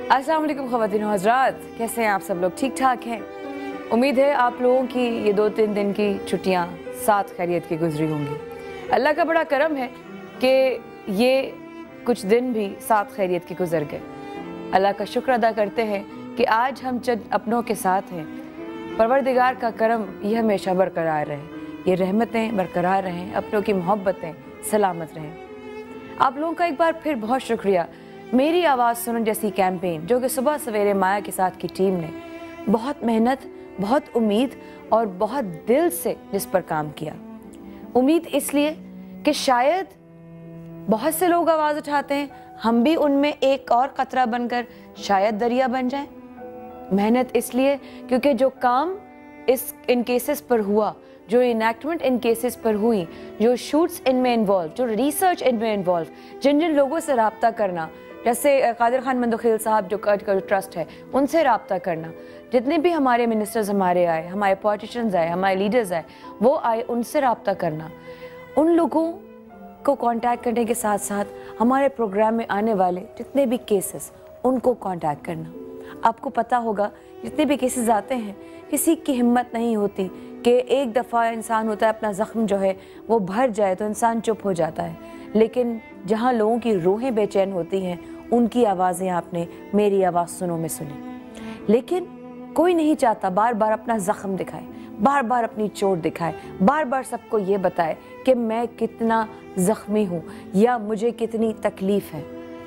अस्सलाम वालेकुम ख़वातीन व हज़रात, कैसे हैं आप सब लोग? ठीक ठाक हैं। उम्मीद है आप लोगों की ये 2-3 दिन की छुट्टियां साथ खैरियत की गुजरी होंगी। अल्लाह का बड़ा करम है कि ये कुछ दिन भी साथ खैरियत के गुजर गए। अल्लाह का शुक्र अदा करते हैं कि आज हम चंद अपनों के साथ हैं। परवरदिगार का करम ये हमेशा बरकरार रहे, ये रहमतें बरकरार रहें, अपनों की मोहब्बतें सलामत रहें। आप लोगों का एक बार फिर बहुत शुक्रिया। मेरी आवाज़ सुनो जैसी कैंपेन जो कि सुबह सवेरे माया के साथ की टीम ने बहुत मेहनत, बहुत उम्मीद और बहुत दिल से जिस पर काम किया। उम्मीद इसलिए कि शायद बहुत से लोग आवाज़ उठाते हैं, हम भी उनमें एक और कतरा बनकर शायद दरिया बन जाएं। मेहनत इसलिए क्योंकि जो काम इन केसेस पर हुआ, जो इनैक्टमेंट इन केसेस पर हुई, जो शूट्स इनमें इन्वॉल्व, जो रिसर्च इनमें इन्वॉल्व, जिन जिन लोगों से रब्ता करना, जैसे कादिर खान मंदोखेल साहब जो कर्ज का जो ट्रस्ट है उनसे रब्ता करना, जितने भी हमारे मिनिस्टर्स हमारे आए, हमारे पॉलिटिशियंस आए, हमारे लीडर्स आए, वो आए, उनसे रब्ता करना, उन लोगों को कांटेक्ट करने के साथ साथ हमारे प्रोग्राम में आने वाले जितने भी केसेस उनको कांटेक्ट करना। आपको पता होगा जितने भी केसेस आते हैं किसी की हिम्मत नहीं होती कि एक दफ़ा इंसान होता है अपना ज़ख्म जो है वो भर जाए तो इंसान चुप हो जाता है, लेकिन जहाँ लोगों की रूहें बेचैन होती हैं उनकी आवाज़ें आपने मेरी आवाज़ सुनो में सुनी। लेकिन कोई नहीं चाहता बार बार अपना ज़ख्म दिखाए, बार बार अपनी चोट दिखाए, बार बार सबको ये बताए कि मैं कितना ज़ख्मी हूँ या मुझे कितनी तकलीफ़ है।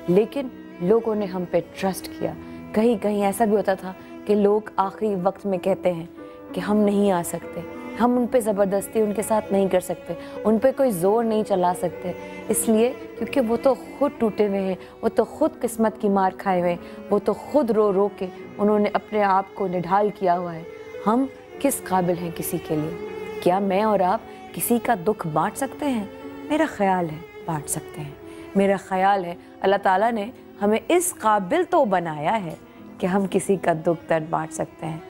लेकिन लोगों ने हम पे ट्रस्ट किया। कहीं कहीं ऐसा भी होता था कि लोग आखिरी वक्त में कहते हैं कि हम नहीं आ सकते, हम उन पे ज़बरदस्ती उनके साथ नहीं कर सकते, उन पे कोई ज़ोर नहीं चला सकते, इसलिए क्योंकि वो तो खुद टूटे हुए हैं, वो तो खुद किस्मत की मार खाए हुए हैं, वो तो खुद रो रो के उन्होंने अपने आप को निढाल किया हुआ है। हम किस काबिल हैं किसी के लिए? क्या मैं और आप किसी का दुख बांट सकते हैं? मेरा ख्याल है बांट सकते हैं। मेरा ख्याल है अल्लाह ताला ने हमें इस काबिल तो बनाया है कि हम किसी का दुख दर्द बांट सकते हैं।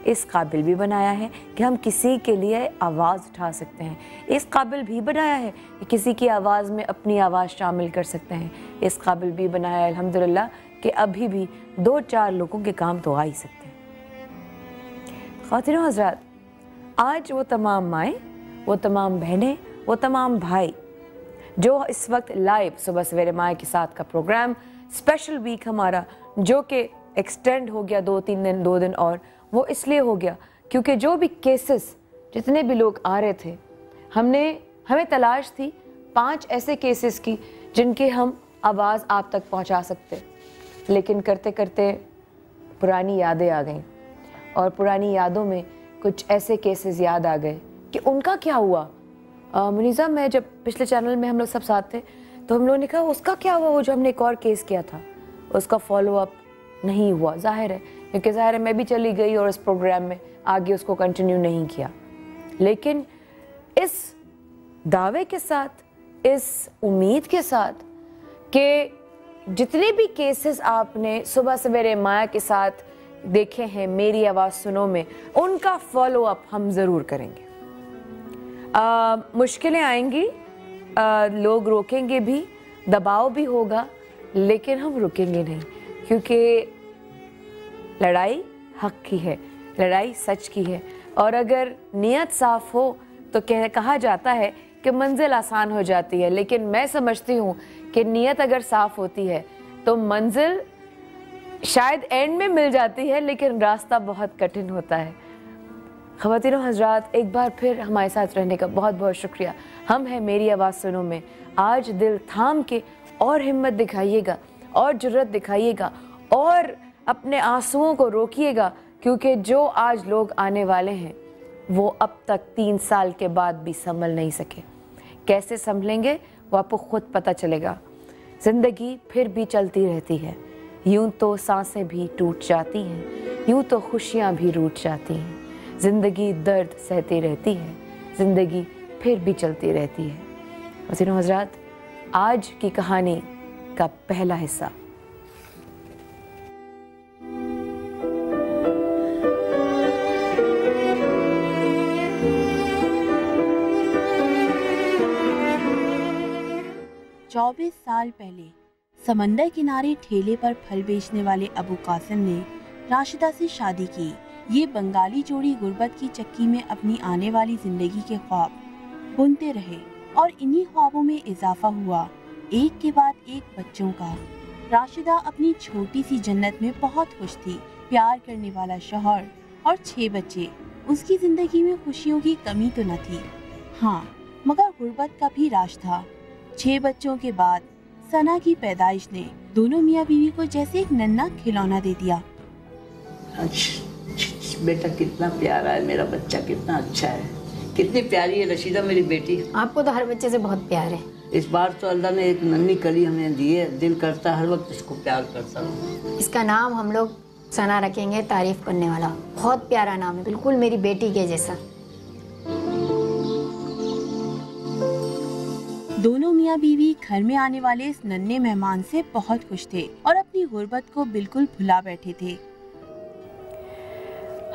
इस काबिल भी बनाया है कि हम किसी के लिए आवाज़ उठा सकते हैं। इस काबिल भी बनाया है कि किसी की आवाज़ में अपनी आवाज़ शामिल कर सकते हैं। इस काबिल भी बनाया है अल्हम्दुलिल्लाह कि अभी भी 2-4 लोगों के काम तो आ ही सकते हैं। ख़वातीन व हज़रात, आज वो तमाम माएँ, वो तमाम बहनें, वो तमाम भाई जो इस वक्त लाइव सुबह सवेरे माए के साथ का प्रोग्राम स्पेशल वीक हमारा जो कि एक्सटेंड हो गया 2-3 दिन, 2 दिन और वो इसलिए हो गया क्योंकि जो भी केसेस जितने भी लोग आ रहे थे हमें तलाश थी 5 ऐसे केसेस की जिनके हम आवाज़ आप तक पहुंचा सकते, लेकिन करते करते पुरानी यादें आ गईं और पुरानी यादों में कुछ ऐसे केसेस याद आ गए कि उनका क्या हुआ। मुनीज़ा, मैं जब पिछले चैनल में हम लोग सब साथ थे तो हम लोगों ने कहा उसका क्या हुआ, वो जो हमने एक और केस किया था उसका फॉलो अप नहीं हुआ। जाहिर है क्योंकि ज़ाहिर है मैं भी चली गई और इस प्रोग्राम में आगे उसको कंटिन्यू नहीं किया। लेकिन इस दावे के साथ, इस उम्मीद के साथ कि जितने भी केसेस आपने सुबह सवेरे माया के साथ देखे हैं मेरी आवाज़ सुनो में, उनका फॉलो अप हम ज़रूर करेंगे। मुश्किलें आएंगी, लोग रोकेंगे भी, दबाव भी होगा, लेकिन हम रुकेंगे नहीं क्योंकि लड़ाई हक की है, लड़ाई सच की है। और अगर नीयत साफ हो तो कहा जाता है कि मंजिल आसान हो जाती है, लेकिन मैं समझती हूँ कि नीयत अगर साफ होती है तो मंजिल शायद एंड में मिल जाती है, लेकिन रास्ता बहुत कठिन होता है। ख़वातीन व हज़रात, एक बार फिर हमारे साथ रहने का बहुत बहुत शुक्रिया। हम हैं मेरी आवाज़ सुनो में। आज दिल थाम के और हिम्मत दिखाइएगा और जुर्रत दिखाइएगा और अपने आंसुओं को रोकिएगा, क्योंकि जो आज लोग आने वाले हैं वो अब तक 3 साल के बाद भी संभल नहीं सके। कैसे संभलेंगे वो आपको खुद पता चलेगा। ज़िंदगी फिर भी चलती रहती है, यूं तो सांसें भी टूट जाती हैं, यूं तो खुशियाँ भी रूठ जाती हैं। ज़िंदगी दर्द सहती रहती है, ज़िंदगी फिर भी चलती रहती है। ख़वातीन व हज़रात, आज की कहानी का पहला हिस्सा। चौबीस साल पहले समंदर किनारे ठेले पर फल बेचने वाले अबू कासिम ने राशिदा से शादी की। ये बंगाली जोड़ी गुर्बत की चक्की में अपनी आने वाली जिंदगी के ख्वाब बुनते रहे और इन्हीं ख्वाबों में इजाफा हुआ एक के बाद एक बच्चों का। राशिदा अपनी छोटी सी जन्नत में बहुत खुश थी। प्यार करने वाला शौहर और 6 बच्चे। उसकी जिंदगी में खुशियों की कमी तो न थी, हाँ, मगर गुर्बत का भी राज था। 6 बच्चों के बाद सना की पैदाइश ने दोनों मियाँ बीवी को जैसे एक नन्हा खिलौना दे दिया। बेटा कितना प्यारा है, मेरा बच्चा कितना अच्छा है, कितनी प्यारी है रशीदा मेरी बेटी। आपको तो हर बच्चे से बहुत प्यार है। इस बार तो अल्लाह ने एक नन्ही कली हमें दी है, दिल करता हर वक्त इसको प्यार करता हूँ। इसका नाम हम लोग सना रखेंगे, तारीफ करने वाला। बहुत प्यारा नाम है, बिल्कुल मेरी बेटी के जैसा। दोनों मियाँ बीवी घर में आने वाले इस नन्हे मेहमान से बहुत खुश थे और अपनी गुर्बत को बिल्कुल भुला बैठे थे।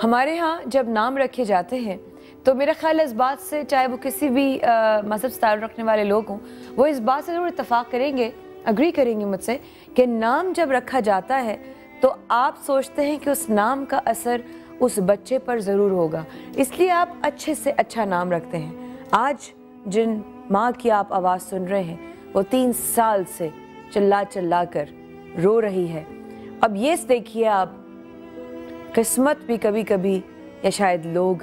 हमारे यहाँ जब नाम रखे जाते हैं तो मेरा ख्याल इस बात से, चाहे वो किसी भी मजहब से ताल्लुक़ रखने वाले लोग हों, वो इस बात से ज़रूर इत्तफाक करेंगे, अग्री करेंगे मुझसे कि नाम जब रखा जाता है तो आप सोचते हैं कि उस नाम का असर उस बच्चे पर ज़रूर होगा, इसलिए आप अच्छे से अच्छा नाम रखते हैं। आज जिन माँ की आप आवाज़ सुन रहे हैं वो 3 साल से चिल्ला चिल्ला कर रो रही है। अब ये देखिए आप, किस्मत भी कभी कभी, या शायद लोग,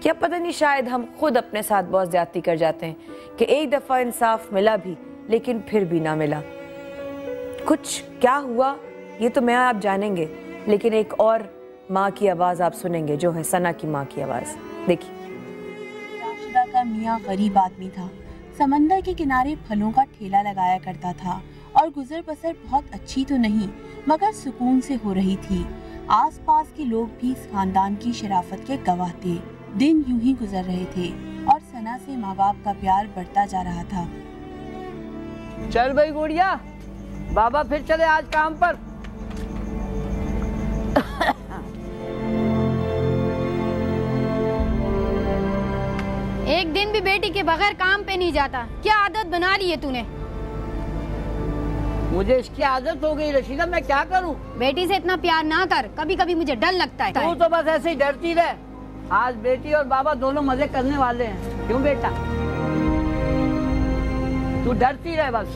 क्या पता नहीं, शायद हम खुद अपने साथ बहुत ज़्यादती कर जाते हैं कि एक दफ़ा इंसाफ मिला भी लेकिन फिर भी ना मिला। कुछ क्या हुआ ये तो मैं आप जानेंगे, लेकिन एक और माँ की आवाज़ आप सुनेंगे जो है सना की माँ की आवाज़। देखिए। राशिदा का मियाँ गरीब आदमी था, समंदर के किनारे फलों का ठेला लगाया करता था और गुजर बसर बहुत अच्छी तो नहीं मगर सुकून से हो रही थी। आसपास के लोग भी इस खानदान की शराफत के गवाह थे। दिन यूं ही गुजर रहे थे और सना से माँ बाप का प्यार बढ़ता जा रहा था। चल भाई गुड़िया, बाबा फिर चले आज काम पर। एक दिन भी बेटी के बगैर काम पे नहीं जाता, क्या आदत बना ली है तूने? मुझे इसकी आदत हो गई रशीदा, मैं क्या करूं? बेटी से इतना प्यार ना कर, कभी कभी मुझे डर लगता है। तू तो बस ऐसे ही डरती रहे। आज बेटी और बाबा दोनों मजे करने वाले हैं, क्यों बेटा? तू डरती रहे बस।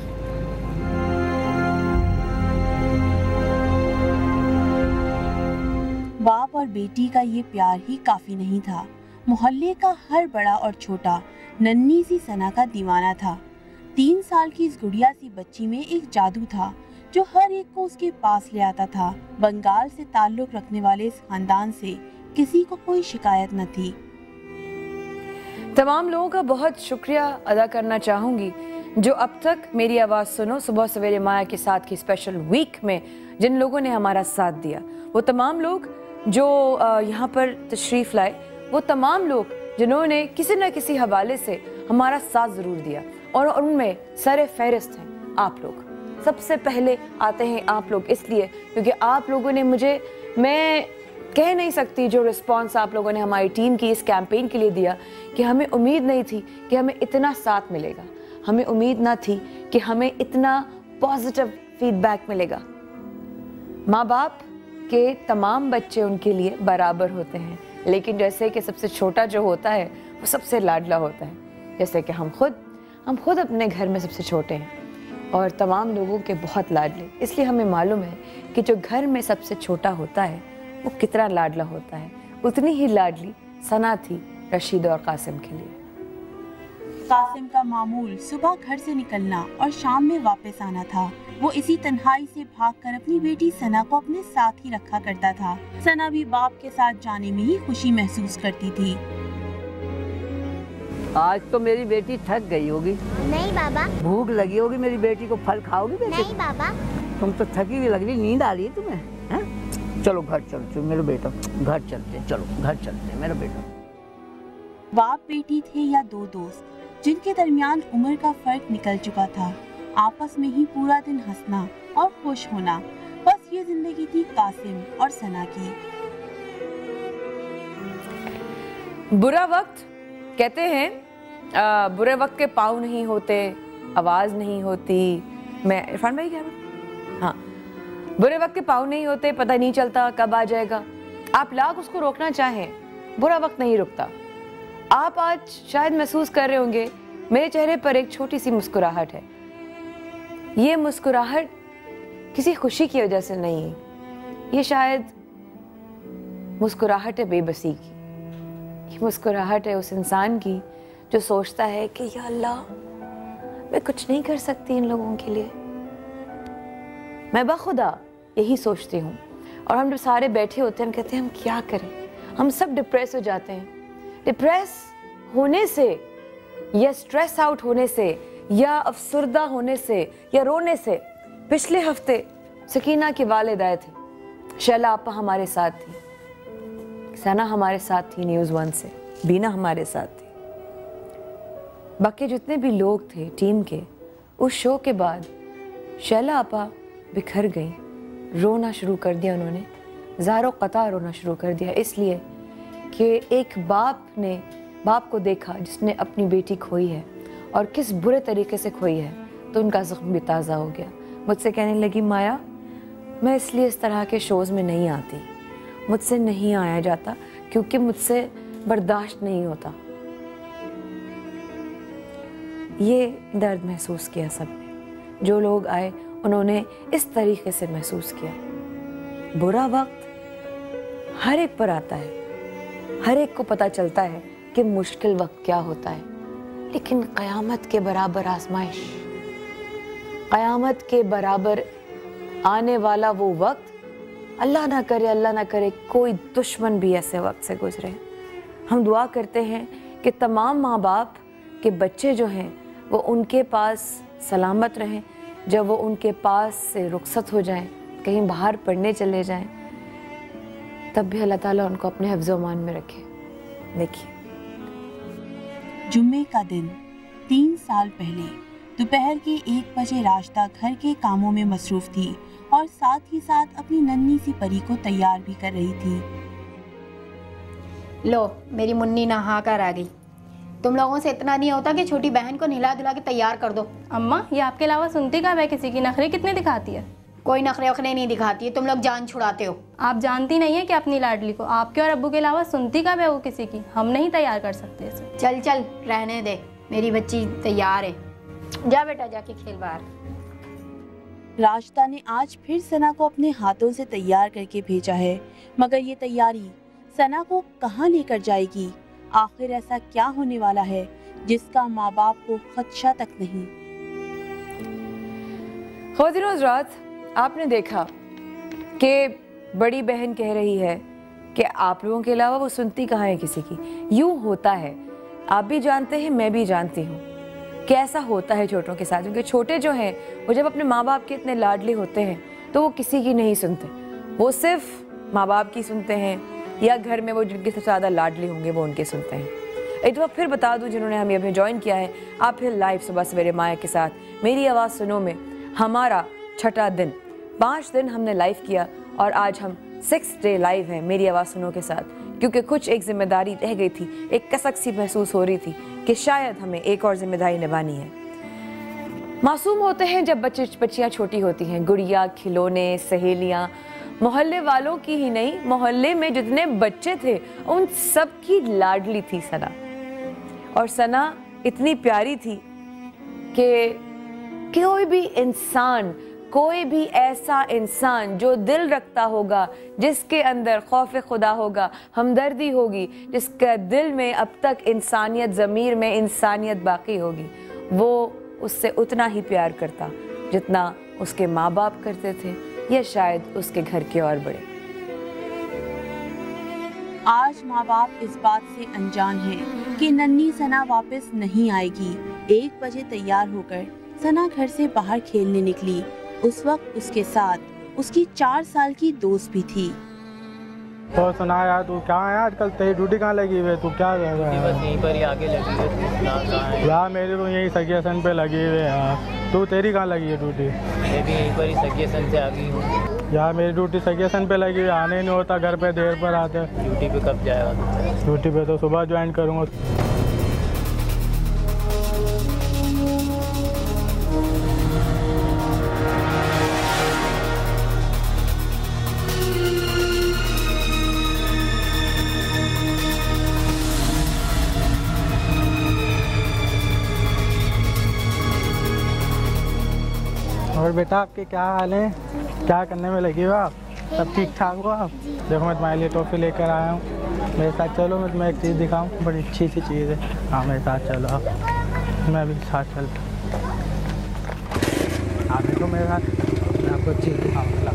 बाप और बेटी का ये प्यार ही काफी नहीं था। मोहल्ले का हर बड़ा और छोटा नन्ही सी सना का दीवाना था। 3 साल की इस गुड़िया सी बच्ची में एक जादू था जो हर एक को उसके पास ले आता था। बंगाल से ताल्लुक रखने वाले इस खानदान से किसी को कोई शिकायत न थी। तमाम लोगों का बहुत शुक्रिया अदा करना चाहूँगी जो अब तक मेरी आवाज़ सुनो सुबह सवेरे माया के साथ की स्पेशल वीक में जिन लोगों ने हमारा साथ दिया, वो तमाम लोग जो यहाँ पर तशरीफ़ लाए, वो तमाम लोग जिन्होंने किसी न किसी हवाले से हमारा साथ ज़रूर दिया, और उनमें सरे फहरिस्त हैं आप लोग। सबसे पहले आते हैं आप लोग, इसलिए क्योंकि आप लोगों ने मुझे, मैं कह नहीं सकती जो रिस्पांस आप लोगों ने हमारी टीम की इस कैंपेन के लिए दिया, कि हमें उम्मीद नहीं थी कि हमें इतना साथ मिलेगा, हमें उम्मीद ना थी कि हमें इतना पॉजिटिव फीडबैक मिलेगा। माँ बाप के तमाम बच्चे उनके लिए बराबर होते हैं, लेकिन जैसे कि सबसे छोटा जो होता है वो सबसे लाडला होता है। जैसे कि हम खुद अपने घर में सबसे छोटे हैं और तमाम लोगों के बहुत लाडले, इसलिए हमें मालूम है कि जो घर में सबसे छोटा होता है वो कितना लाडला होता है। उतनी ही लाडली सना थी रशीदा और कासिम के लिए। कासिम का मामूल सुबह घर से निकलना और शाम में वापस आना था। वो इसी तन्हाई से भागकर अपनी बेटी सना को अपने साथ ही रखा करता था। सना भी बाप के साथ जाने में ही खुशी महसूस करती थी। आज तो मेरी बेटी थक गई होगी। नहीं बाबा। भूख लगी होगी मेरी बेटी को, फल खाओगी बेटी? नहीं बाबा। तुम तो थकी हुई लग रही, नींद आ रही है तुम्हें, हैं? चलो घर चलते मेरे बेटा, घर चलते, चलो घर चलते मेरा बेटा। बाप बेटी थे या 2 दोस्त जिनके दरमियान उम्र का फर्क निकल चुका था। आपस में ही पूरा दिन हंसना और खुश होना, बस ये जिंदगी थी कासिम और सना की। बुरा वक्त कहते हैं, बुरे वक्त के पाँव नहीं होते, आवाज़ नहीं होती। मैं इरफान भाई क्या हाँ, बुरे वक्त के पाँव नहीं होते, पता नहीं चलता कब आ जाएगा। आप लाख उसको रोकना चाहें, बुरा वक्त नहीं रुकता। आप आज शायद महसूस कर रहे होंगे मेरे चेहरे पर एक छोटी सी मुस्कुराहट है। ये मुस्कुराहट किसी खुशी की वजह से नहीं, ये शायद मुस्कुराहट है बेबसी की। ये मुस्कुराहट है उस इंसान की जो सोचता है कि या अल्लाह, मैं कुछ नहीं कर सकती इन लोगों के लिए। मैं बखुदा यही सोचती हूँ। और हम जब सारे बैठे होते हैं, हम कहते हैं हम क्या करें। हम सब डिप्रेस हो जाते हैं। डिप्रेस होने से या स्ट्रेस आउट होने से या अफसरदा होने से या रोने से, पिछले हफ्ते सकीना के वालिद आए थे, शैला आपा हमारे साथ थी, सना हमारे साथ थी न्यूज़ 1 से, बीना हमारे साथ थी, बाकी जितने भी लोग थे टीम के। उस शो के बाद शैला आपा बिखर गई, रोना शुरू कर दिया उन्होंने, ज़ारो क़ता रोना शुरू कर दिया, इसलिए कि एक बाप को देखा जिसने अपनी बेटी खोई है और किस बुरे तरीके से खोई है, तो उनका ज़ख्म भी ताज़ा हो गया। मुझसे कहने लगी, माया मैं इसलिए इस तरह के शोज़ में नहीं आती, मुझसे नहीं आया जाता क्योंकि मुझसे बर्दाश्त नहीं होता। ये दर्द महसूस किया सबने, जो लोग आए उन्होंने इस तरीके से महसूस किया। बुरा वक्त हर एक पर आता है, हर एक को पता चलता है कि मुश्किल वक्त क्या होता है, लेकिन क़यामत के बराबर आजमाइश, क़यामत के बराबर आने वाला वो वक्त, अल्लाह ना करे कोई दुश्मन भी ऐसे वक्त से गुजरे। हम दुआ करते हैं कि तमाम माँ बाप के बच्चे जो हैं वो उनके पास सलामत रहें, जब वो उनके पास से रुखसत हो जाएं, कहीं बाहर पढ़ने चले जाएं, तब भी अल्लाह ताला उनको अपने हिफ्ज़-ओ-अमान में रखे। देखिए, जुम्मे का दिन 3 साल पहले दोपहर के 1 बजे राशिदा घर के कामों में मसरूफ़ थी और साथ ही साथ अपनी नन्ही सी परी को तैयार भी कर रही थी। लो, मेरी मुन्नी नहा कर आ गई। तुम लोगों से इतना नहीं होता कि छोटी बहन को नहला धुला के तैयार कर दो। अम्मा, ये आपके अलावा सुनती कब है किसी की? नखरे कितने दिखाती है? कोई नखरे वखरे नहीं दिखाती है, तुम लोग जान छुड़ाते हो। आप जानती नहीं है कि अपनी लाडली को आपके और अब्बू के अलावा सुनती कब है वो किसी की? हम नहीं तैयार कर सकते इसे। चल चल रहने दे, मेरी बच्ची तैयार है। जा बेटा, जाके खेल बाहर। राशिदा ने आज फिर सना को अपने हाथों से तैयार करके भेजा है, मगर ये तैयारी सना को कहाँ लेकर जाएगी? आखिर ऐसा क्या होने वाला है जिसका माँ बाप को खदशा तक नहीं? ख़वातीन हज़रात, आपने देखा कि बड़ी बहन कह रही है कि आप लोगों के अलावा वो सुनती कहाँ है किसी की। यूँ होता है, आप भी जानते हैं, मैं भी जानती हूँ कि ऐसा होता है छोटों के साथ, क्योंकि छोटे जो हैं वो जब अपने माँ बाप के इतने लाडले होते हैं तो वो किसी की नहीं सुनते, वो सिर्फ माँ बाप की सुनते हैं, या घर में वो जिनके सबसे ज़्यादा लाडले होंगे वो उनके सुनते हैं। एक दफ़ा फिर बता दूँ, जिन्होंने हमें अभी ज्वाइन किया है, आप फिर लाइव सुबह सवेरे माया के साथ मेरी आवाज़ सुनो में हमारा 6ठा दिन, 5 दिन हमने लाइव किया और आज हम 6th डे लाइव है मेरी आवाज़ सुनो के साथ, क्योंकि कुछ एक जिम्मेदारी रह गई थी, एक कसक सी महसूस हो रही थी कि शायद हमें एक और जिम्मेदारी निभानी है। मासूम होते हैं जब बच्चियाँ छोटी होती हैं, गुड़िया, खिलौने, सहेलियाँ, मोहल्ले वालों की ही नहीं, मोहल्ले में जितने बच्चे थे उन सब की लाडली थी सना। और सना इतनी प्यारी थी कि कोई भी ऐसा इंसान जो दिल रखता होगा, जिसके अंदर खौफ खुदा होगा, हमदर्दी होगी, जिसका दिल में अब तक इंसानियत, ज़मीर में इंसानियत बाकी होगी, वो उससे उतना ही प्यार करता जितना उसके माँ बाप करते थे या शायद उसके घर के और बड़े। आज माँ बाप इस बात से अनजान है कि नन्ही सना वापस नहीं आएगी। 1 बजे तैयार होकर सना घर से बाहर खेलने निकली। उस वक्त उसके साथ उसकी 4 साल की दोस्त भी थी। तो सुना यार, तू क्या है आजकल? तेरी ड्यूटी कहाँ लगी हुई है? तू क्या कर रहा है? बस यहीं पर ही आगे लगी है यार, मेरी तो यही सगियासन पे लगी हुई है यार। तू तेरी कहाँ लगी है ड्यूटी? मैं भी यहीं पर ही सगियासन से आ गई हूँ यार। मेरी ड्यूटी सगियासन पे लगी हुई, आने नहीं होता, घर पे देर पर आते। ड्यूटी पे कब जाएगा? ड्यूटी पे तो सुबह ज्वाइन करूँगा। और बेटा आपके क्या हाल है, क्या करने में लगी हो आप? सब ठीक ठाक हो आप? देखो मैं तुम्हारे लिए टॉफ़ी लेकर आया हूँ, मेरे साथ चलो, मैं तुम्हें एक चीज़ दिखाऊँ, बड़ी अच्छी सी चीज़ है। हाँ मेरे साथ चलो आप, मैं भी साथ चलता। आप देखो मेरे साथ, मैं आपको चीज़ दिखाऊँगा।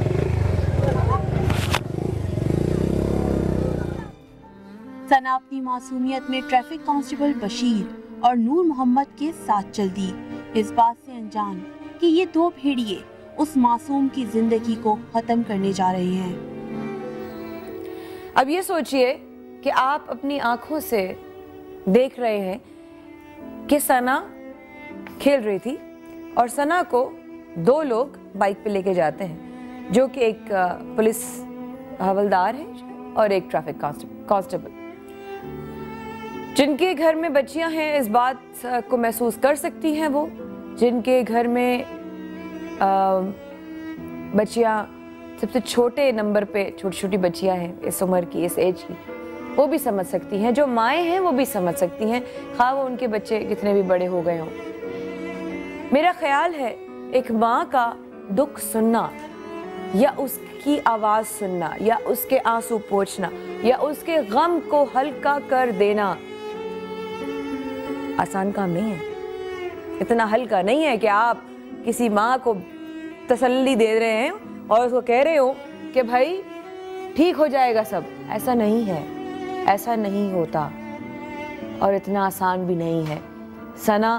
सना अपनी मासूमियत में ट्रैफिक कांस्टेबल बशीर और नूर मोहम्मद के साथ चल दी, इस बात से अनजान कि ये दो भेड़िए उस मासूम की जिंदगी को खत्म करने जा रहे हैं। अब ये सोचिए कि आप अपनी आंखों से देख रहे हैं कि सना खेल रही थी और सना को दो लोग बाइक पे लेके जाते हैं, जो कि एक पुलिस हवलदार है और एक ट्रैफिक कांस्टेबल। जिनके घर में बच्चियां हैं इस बात को महसूस कर सकती हैं वो, जिनके घर में बच्चियां सबसे छोटे नंबर पे छोटी छोटी बच्चियां हैं इस उम्र की, इस एज की, वो भी समझ सकती हैं। जो माएँ हैं वो भी समझ सकती हैं, खा वो उनके बच्चे कितने भी बड़े हो गए हों। मेरा ख्याल है एक माँ का दुख सुनना या उसकी आवाज़ सुनना या उसके आंसू पोंछना या उसके गम को हल्का कर देना आसान काम नहीं है। इतना हल्का नहीं है कि आप किसी माँ को तसल्ली दे रहे हैं और उसको कह रहे हो कि भाई ठीक हो जाएगा सब। ऐसा नहीं है, ऐसा नहीं होता और इतना आसान भी नहीं है। सना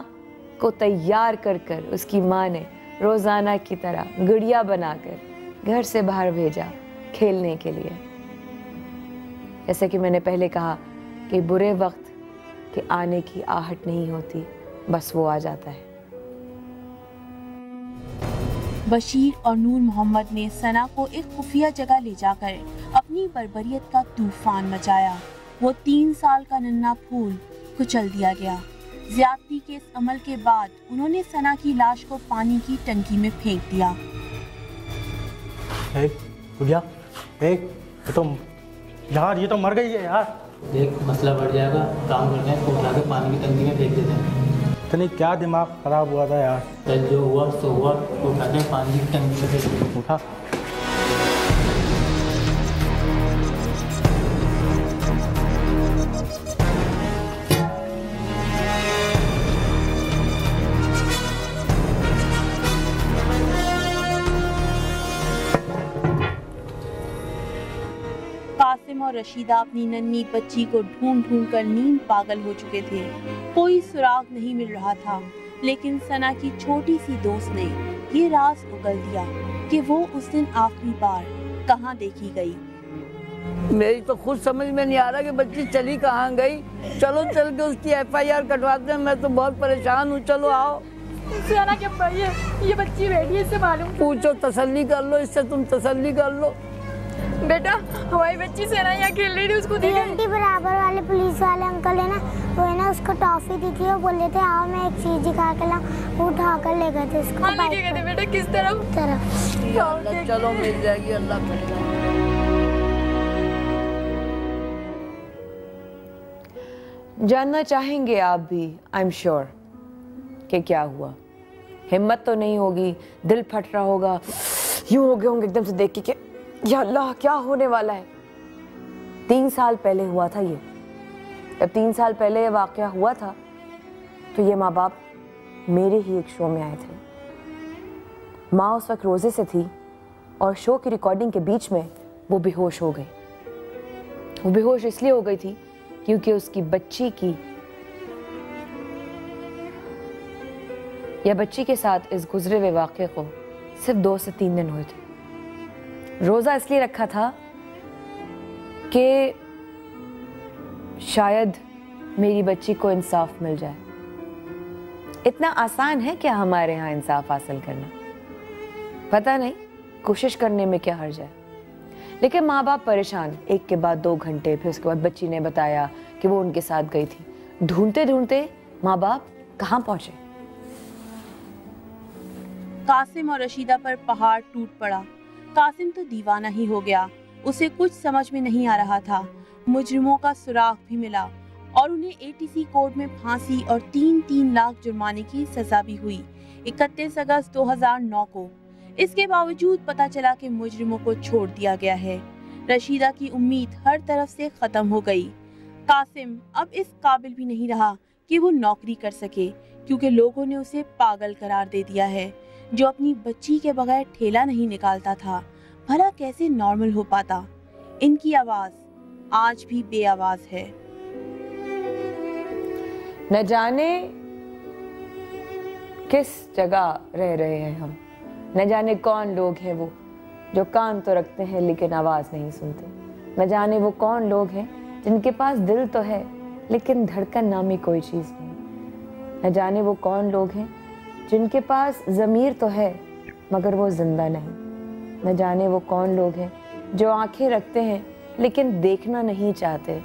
को तैयार कर कर उसकी माँ ने रोज़ाना की तरह गुड़िया बनाकर घर से बाहर भेजा खेलने के लिए। जैसे कि मैंने पहले कहा कि बुरे वक्त के आने की आहट नहीं होती, बस वो आ जाता है। बशीर और नूर मोहम्मद ने सना को एक खुफिया जगह ले जाकर अपनी बर्बरियत का तूफान मचाया। वो 3 साल का नन्हा फूल कुचल दिया गया। ज्यादती के इस अमल के बाद उन्होंने सना की लाश को पानी की टंकी में फेंक दिया। गुड़िया, ये तो मर गई है यार। देख मसला बढ़ जाएगा, काम करते हैं, इसको उठा के पानी की टंकी में फेंक देते हैं। इतनी क्या दिमाग खराब हुआ था यार। कल जो हुआ सो हुआ, उठा के पानी की टंकी में फेंक देते। उठा। कासिम और रशीदा अपनी नन्ही बच्ची को ढूंढ ढूंढ कर नींद पागल हो चुके थे। कोई सुराग नहीं मिल रहा था, लेकिन सना की छोटी सी दोस्त ने ये राज उगल दिया कि वो उस दिन आखिरी बार कहाँ देखी गई। मेरी तो खुद समझ में नहीं आ रहा कि बच्ची चली कहाँ गई। चलो चल के उसकी FIR कटवाते हैं, मैं तो बहुत परेशान हूँ। चलो आओ। सना के भाई ये बच्ची बैठी है, इससे मालूम पूछो, तसल्ली कर लो, इससे तुम तसल्ली कर लो। बेटा हमारी बच्ची सेना यहाँ खेल रही थी, उसको आंटी बराबर वाले पुलिस वाले अंकल है ना, वो है ना उसको टॉफी दी थी, वो बोले थे आओ मैं एक चीज दिखा के लाऊं, वो उठा कर ले गए थे उसको। हाँ, लेके गए थे बेटा, किस तरफ? चलो मिल जाएगी, अल्लाह करेगा। जानना चाहेंगे आप भी, आई एम श्योर कि क्या हुआ। हिम्मत तो नहीं होगी, दिल फट रहा होगा, यूं हो गए होंगे एकदम से देख के या अल्लाह क्या होने वाला है। 3 साल पहले हुआ था ये। जब 3 साल पहले ये वाक़या हुआ था तो ये माँ बाप मेरे ही एक शो में आए थे। माँ उस वक्त रोज़े से थी और शो की रिकॉर्डिंग के बीच में वो बेहोश हो गई। वो बेहोश इसलिए हो गई थी क्योंकि उसकी बच्ची की या बच्ची के साथ इस गुजरे हुए वाक़े को सिर्फ 2 से 3 दिन हुए थे। रोज़ा इसलिए रखा था कि शायद मेरी बच्ची को इंसाफ मिल जाए। इतना आसान है क्या हमारे यहाँ इंसाफ हासिल करना? पता नहीं, कोशिश करने में क्या हर्ज है। लेकिन माँ बाप परेशान, एक के बाद 2 घंटे, फिर उसके बाद बच्ची ने बताया कि वो उनके साथ गई थी। ढूंढते ढूंढते माँ बाप कहाँ पहुँचे। कासिम और रशीदा पर पहाड़ टूट पड़ा। कासिम तो दीवाना ही हो गया। उसे कुछ समझ में नहीं आ रहा था। मुजरिमों का सुराग भी मिला और उन्हें ATC कोर्ट में फांसी और 3-3 लाख जुर्माने की सजा भी हुई। 31 अगस्त 2009 को इसके बावजूद पता चला कि मुजरिमों को छोड़ दिया गया है। रशीदा की उम्मीद हर तरफ से खत्म हो गई। कासिम अब इस काबिल भी नहीं रहा कि वो नौकरी कर सके, क्योंकि लोगों ने उसे पागल करार दे दिया है। जो अपनी बच्ची के बगैर ठेला नहीं निकालता था, भला कैसे नॉर्मल हो पाता। इनकी आवाज आज भी बेआवाज है। न जाने किस जगह रह रहे हैं हम, न जाने कौन लोग हैं वो जो कान तो रखते हैं लेकिन आवाज़ नहीं सुनते। न जाने वो कौन लोग हैं जिनके पास दिल तो है लेकिन धड़कन नामी कोई चीज़ नहीं। न जाने वो कौन लोग हैं जिनके पास ज़मीर तो है मगर वो जिंदा नहीं। न जाने वो कौन लोग हैं जो आंखें रखते हैं लेकिन देखना नहीं चाहते।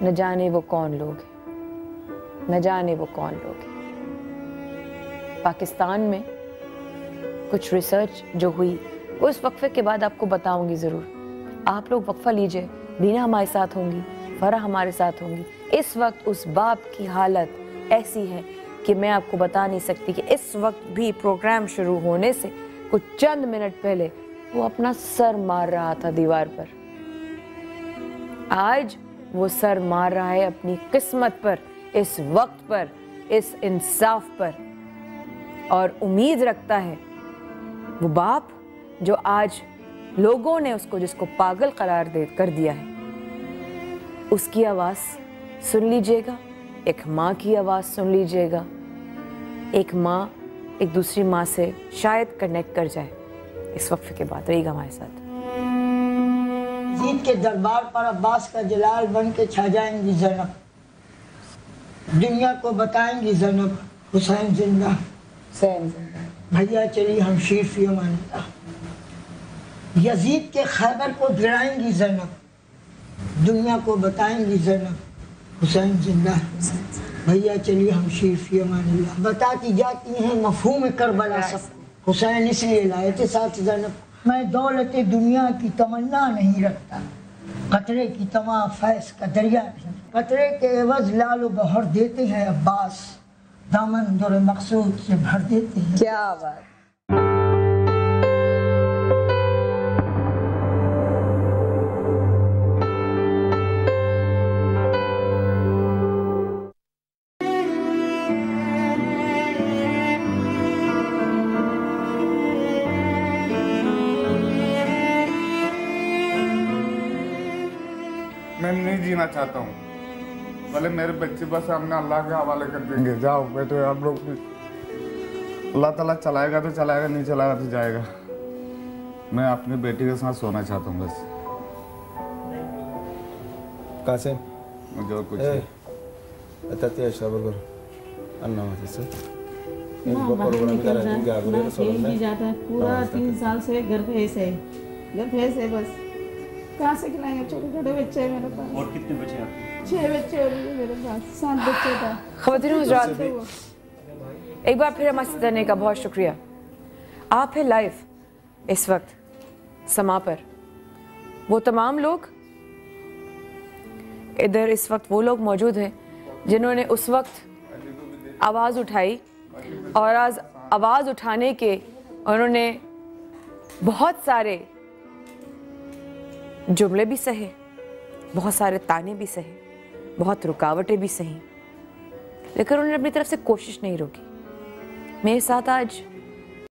न जाने वो कौन लोग हैं, न जाने वो कौन लोग हैं। पाकिस्तान में कुछ रिसर्च जो हुई उस वक्फे के बाद आपको बताऊंगी ज़रूर। आप लोग वक्फा लीजिए, दीना हमारे साथ होंगी, फरा हमारे साथ होंगी। इस वक्त उस बाप की हालत ऐसी है कि मैं आपको बता नहीं सकती कि इस वक्त भी प्रोग्राम शुरू होने से कुछ चंद मिनट पहले वो अपना सर मार रहा था दीवार पर। आज वो सर मार रहा है अपनी किस्मत पर, इस वक्त पर, इस इंसाफ पर, और उम्मीद रखता है वो बाप जो आज लोगों ने उसको जिसको पागल करार दे कर दिया है, उसकी आवाज़ सुन लीजिएगा, एक माँ की आवाज़ सुन लीजिएगा। एक माँ एक दूसरी माँ से शायद कनेक्ट कर जाए इस वक्फे के बाद। रहिएगा हमारे साथ। यजीद के दरबार पर अब्बास का जलाल बन के छा जाएंगी ज़ैनब, दुनिया को बताएंगी ज़ैनब हुसैन जिंदा, भैया चली हमशीर फी अमानिल्लाह। यजीद के खैबर को गिराएंगी ज़ैनब, दुनिया को बताएंगी ज़ैनब हुसैन जिंदा, भैया चली हमशीर फी अमानिल्लाह। बताती जाती हैं मफ़हूम करबला सब, हुसैन इसलिए लाए थे साथ ज़ैनब। मैं दौलत दुनिया की तमन्ना नहीं रखता, कतरे की तमा फैस का दरिया नहीं। कतरे के एवज लालो बहर देते हैं अब्बास, दामन दुर मकसूद से भर देते हैं। क्या बात। मैं नहीं जीना चाहता हूँ, भले मेरे बच्चे बस हमने अल्लाह के हवाले कर देंगे। जाओ बेटे आप लोग भी, अल्लाह ताला चलाएगा तो चलाएगा, नहीं चलाएगा तो जाएगा। मैं अपनी बेटी के साथ सोना चाहता हूँ बस। कासिम मुझे और कुछ अतते सबर करो अन्ना मत से पूरा 3 साल से घर पे ऐसे बस कहाँ से खिलाएंगे, छोटे छोटे बच्चे हैं मेरे पास। और कितने बच्चे आपके? 6 बच्चे और मेरे पास 7 बच्चे था। ख़वातीन हज़रात, एक बार फिर हमारे साथ रहने का बहुत शुक्रिया। आप है लाइव इस वक्त समा पर। वो तमाम लोग इधर इस वक्त वो लोग मौजूद हैं जिन्होंने उस वक्त आवाज़ उठाई, और आज आवाज़ उठाने के उन्होंने बहुत सारे जुमले भी सहे, बहुत सारे ताने भी सहे, बहुत रुकावटें भी सही, लेकिन उन्होंने अपनी तरफ से कोशिश नहीं रोकी। मेरे साथ आज